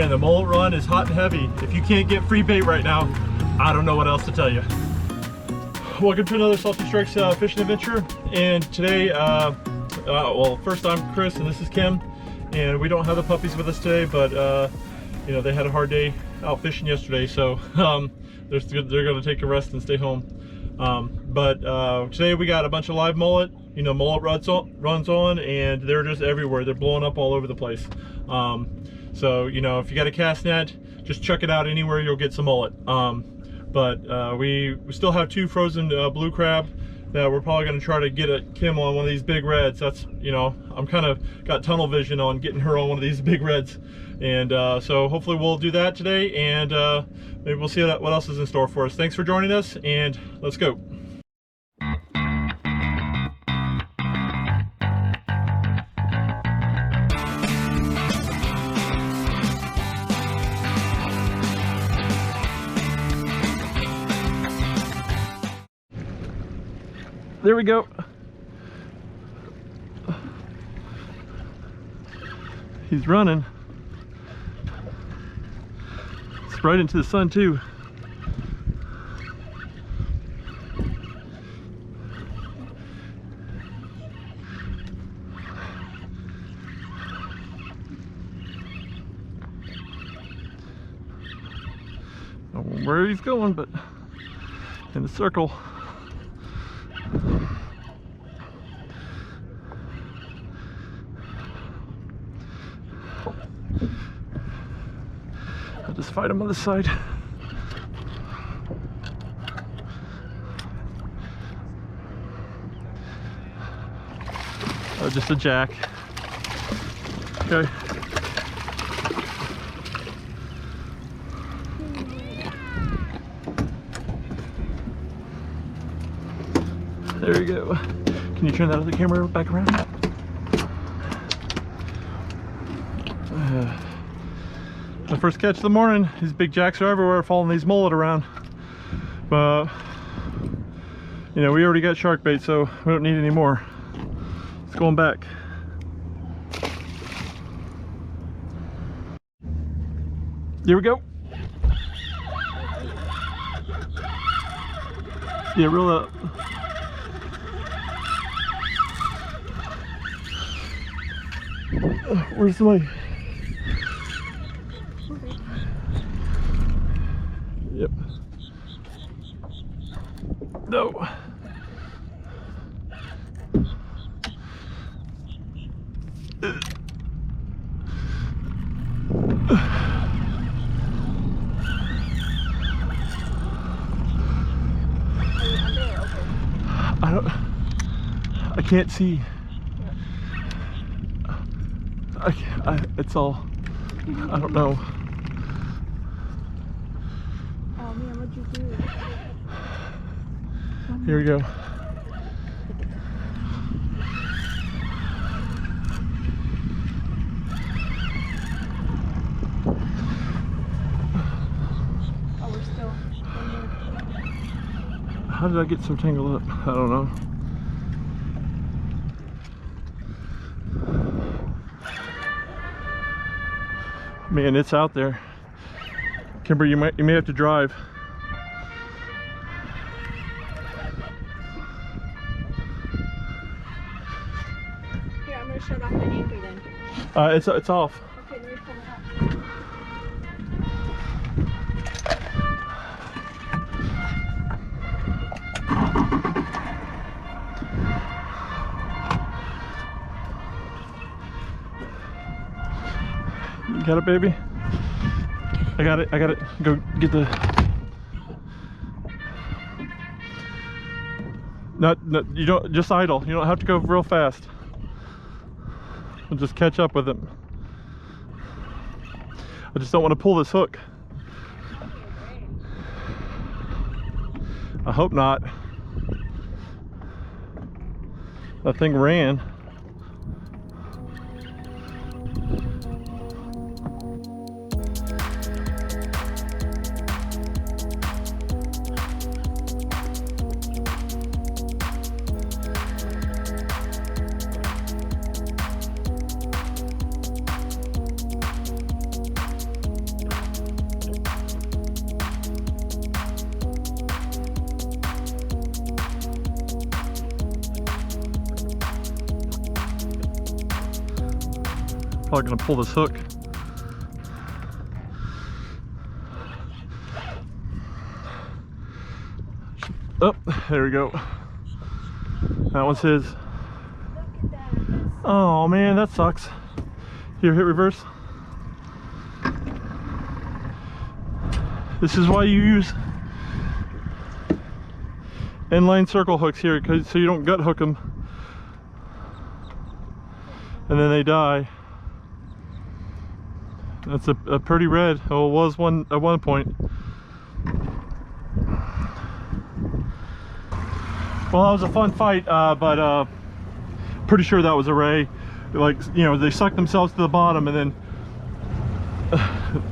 Man, the mullet run is hot and heavy. If you can't get free bait right now, I don't know what else to tell you. Welcome to another Salty Strikes fishing adventure. And today, well, first I'm Chris and this is Kim. And we don't have the puppies with us today, but you know, they had a hard day out fishing yesterday, so they're going to take a rest and stay home. But today we got a bunch of live mullet. You know, mullet runs on, and they're just everywhere. They're blowing up all over the place. So, you know, if you got a cast net, just chuck it out anywhere, you'll get some mullet. But we still have two frozen blue crab that we're probably going to try to get at Kim on one of these big reds. That's, you know, I'm kind of got tunnel vision on getting her on one of these big reds. And so hopefully we'll do that today, and maybe we'll see what else is in store for us. Thanks for joining us, and let's go. There we go. He's running. It's right into the sun too. I don't know where he's going, but in the circle. I'll just fight him on the side. Oh, just a jack. Okay. There you go. Can you turn that other camera back around? The first catch of the morning. These big jacks are everywhere, following these mullet around. But you know, we already got shark bait, so we don't need any more. It's going back. Here we go. Yeah, reel up. Where's my... Yep. No. I can't see. It's all, I don't know. Oh man, what'd you do? Here we go. Oh, we're still How did I get so tangled up? I don't know. Man, it's out there. Kimber, you may have to drive. Here, I'm gonna shut off the anchor then. It's off. Okay, let me pull it up. You got it, baby? I got it. Go get the... No, you don't, just idle. You don't have to go real fast. We'll just catch up with it. I just don't want to pull this hook. I hope not. That thing ran. probably gonna pull this hook. Oh, there we go. That one's his. Oh man, that sucks. Here, hit reverse. This is why you use inline circle hooks here, so you don't gut hook them and then they die. That's a pretty red. Oh, it was one at one point. Well, that was a fun fight, but pretty sure that was a ray. Like, you know, they suck themselves to the bottom, and then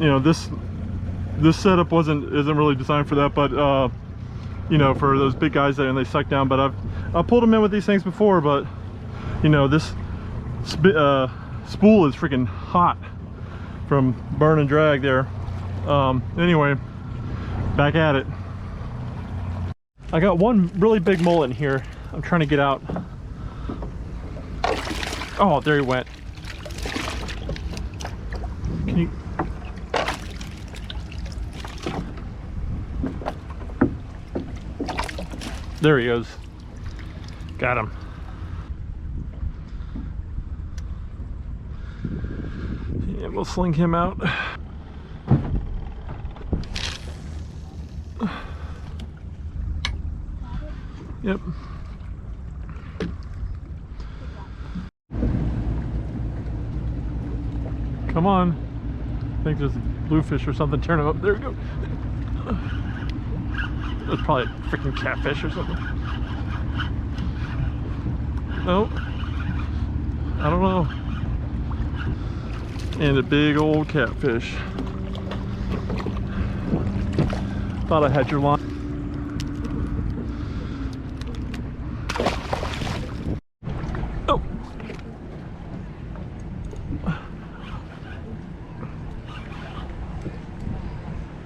you know, this setup isn't really designed for that, but you know, for those big guys there, and they suck down. But I've pulled them in with these things before, but you know, this spool is freaking hot from burn and drag there. Anyway, back at it. I got one really big mullet in here. I'm trying to get out. Oh, there he went. Can you? There he goes. Got him. Yeah, we'll sling him out. Yep. Come on. I think there's a bluefish or something. Turn him up. There we go. That's probably a freaking catfish or something. Nope. I don't know. And a big old catfish. Thought I had your line. Oh.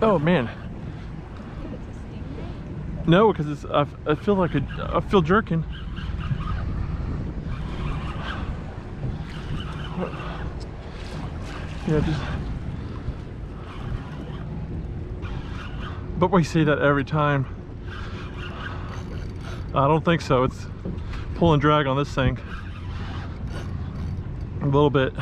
Oh man. No, because it's I feel like I feel jerking. Yeah, just. But we see that every time. I don't think so. It's pull and drag on this thing a little bit.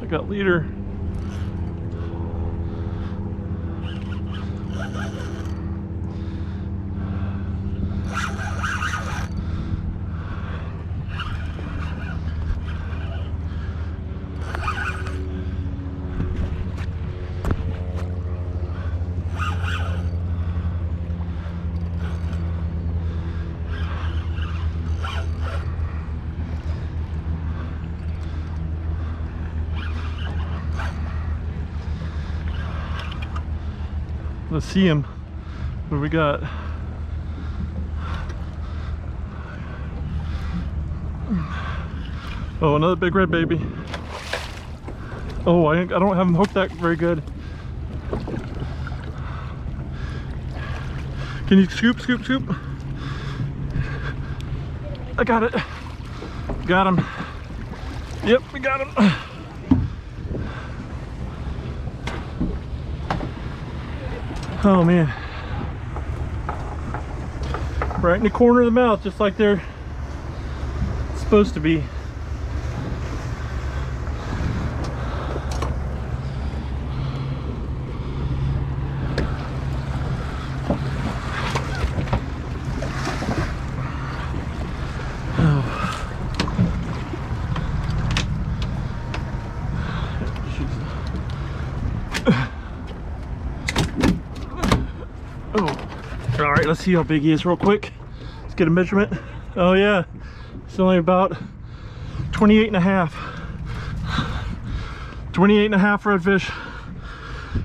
I got leader. Let's see him. What do we got? Oh, another big red baby. Oh, I don't have him hooked that very good. Can you scoop, scoop, scoop? I got it. Got him. Yep, we got him. Oh man. Right in the corner of the mouth, just like they're supposed to be. All right, let's see how big he is real quick. Let's get a measurement. Oh yeah, it's only about 28 and a half. 28 and a half redfish.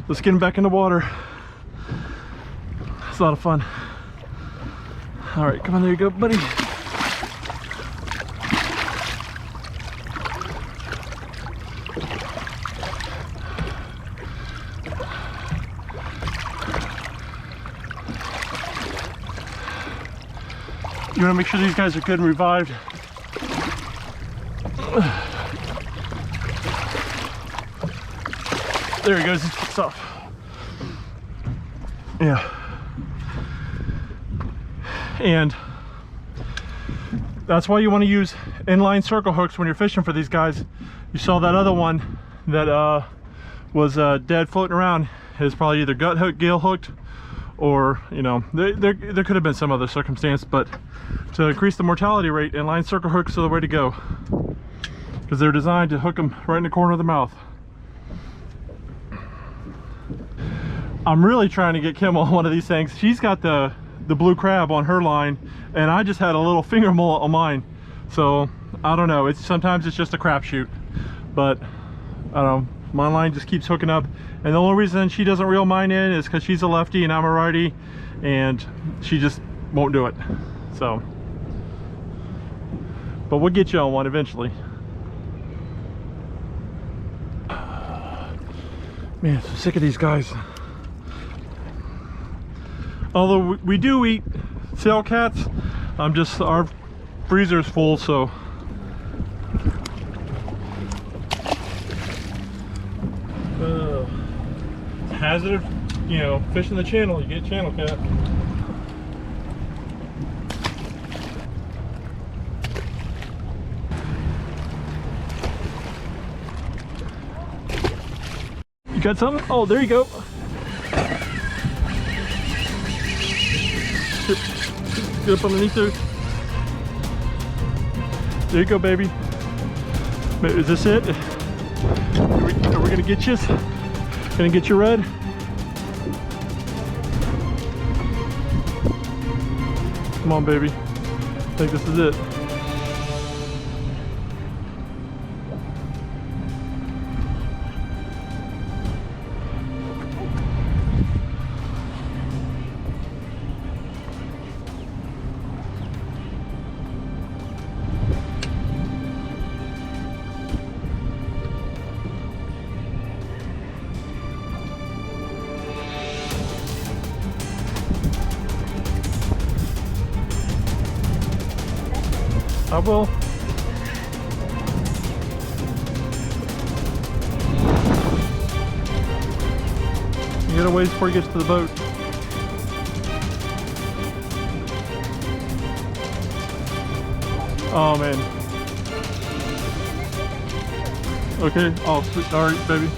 Let's get him back in the water. It's a lot of fun. All right, come on, there you go, buddy. You want to make sure these guys are good and revived. There he goes, he kicks off. Yeah. And that's why you want to use inline circle hooks when you're fishing for these guys. You saw that other one that was dead floating around. It's probably either gut hook, gill hooked, or you know, there could have been some other circumstance, but to increase the mortality rate, inline circle hooks are the way to go, because they're designed to hook them right in the corner of the mouth. I'm really trying to get Kim on one of these things. She's got the blue crab on her line, and I just had a little finger mullet on mine. So I don't know, sometimes it's just a crapshoot, but I don't know, my line just keeps hooking up. And the only reason she doesn't reel mine in is because she's a lefty and I'm a righty, and she just won't do it. So, but we'll get you on one eventually. Man, so sick of these guys. Although we do eat sail cats, our freezer's full, so. It's a hazard of, you know, fishing the channel, you get channel cat. You got something? Oh, there you go. Get up underneath there. There you go, baby. Is this it? Are we gonna get you? Gonna get you red? Come on, baby. I think this is it. I will. You gotta wait before he gets to the boat. Oh man. Okay, oh sweet, alright baby.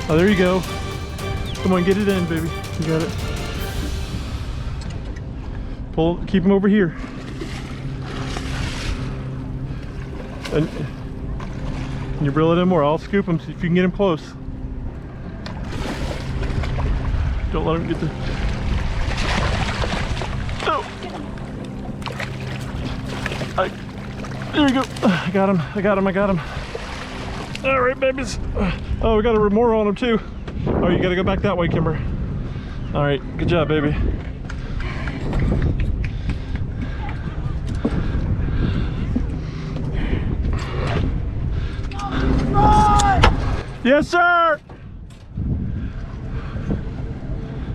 Oh, there you go. Come on, get it in, baby. You got it. Pull, keep him over here. And you reel it in more. I'll scoop him, see if you can get him close. Don't let him get the... Oh! There we go. I got him, I got him, I got him. All right, babies. Oh, we got a remora on him too. Oh, you gotta go back that way, Kimber. All right, good job, baby. Yes, sir.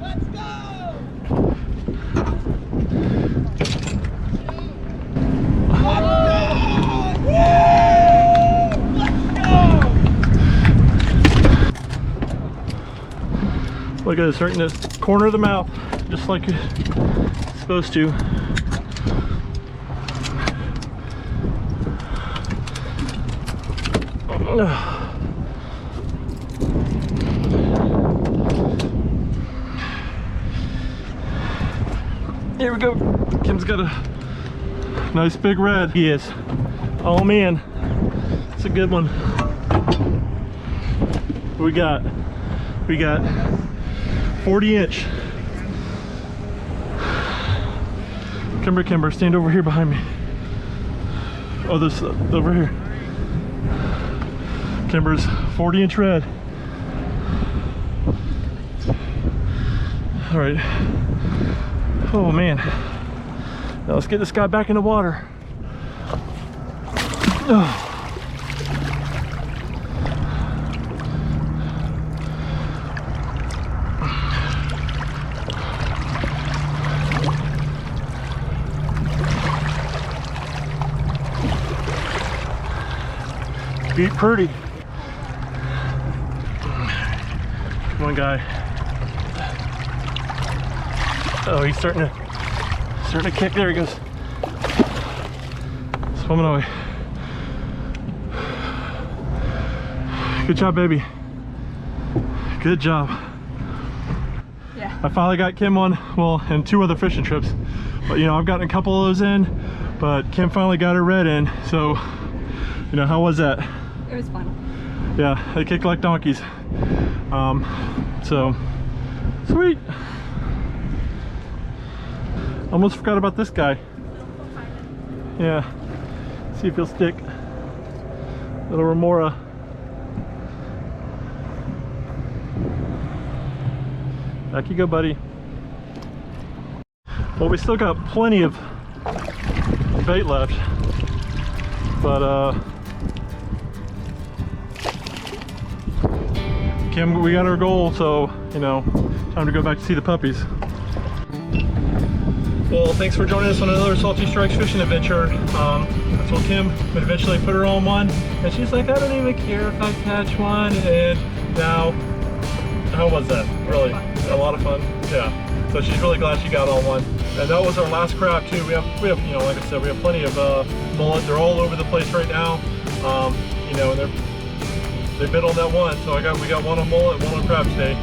Let's go. Look at this, right in the corner of the mouth, just like it's supposed to. Here we go. Kim's got a nice big red. He is. Oh man, it's a good one. We got 40-inch. Kimber, stand over here behind me. Oh, this over here. Kimber's 40-inch red. All right. Oh man. Now let's get this guy back in the water. Oh. Beat pretty. Come on, guy. Oh, he's starting to kick. There he goes. Swimming away. Good job, baby. Good job. Yeah. I finally got Kim on, well, and 2 other fishing trips. But you know, I've gotten a couple of those in, but Kim finally got her red in. So, you know, how was that? It was fun. Yeah, they kick like donkeys. So sweet. Almost forgot about this guy. Yeah, see if he'll stick. Little remora. Back you go, buddy. Well, we still got plenty of bait left, but Kim, we got our goal, so, you know, time to go back to see the puppies. Well, thanks for joining us on another Salty Strikes fishing adventure. I told Kim would eventually put her on one, and she's like, I don't even care if I catch one. And now, how was that? Really, a lot of fun. Yeah. So she's really glad she got on one. And that was our last crab too. We have, you know, like I said, we have plenty of mullet. They're all over the place right now. You know, and they bit on that one. So we got one on mullet, one on crab today.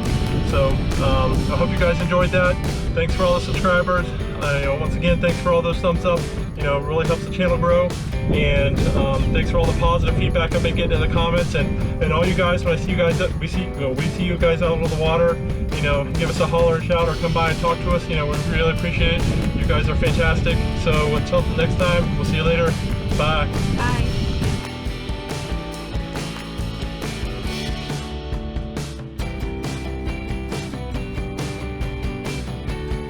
So I hope you guys enjoyed that. Thanks for all the subscribers. You know, once again, thanks for all those thumbs up. You know, it really helps the channel grow. And thanks for all the positive feedback I've been getting in the comments. And all you guys, when I see you guys, we see you guys out on the water. You know, give us a holler and shout or come by and talk to us. You know, we really appreciate it. You guys are fantastic. So until next time, we'll see you later. Bye. Bye.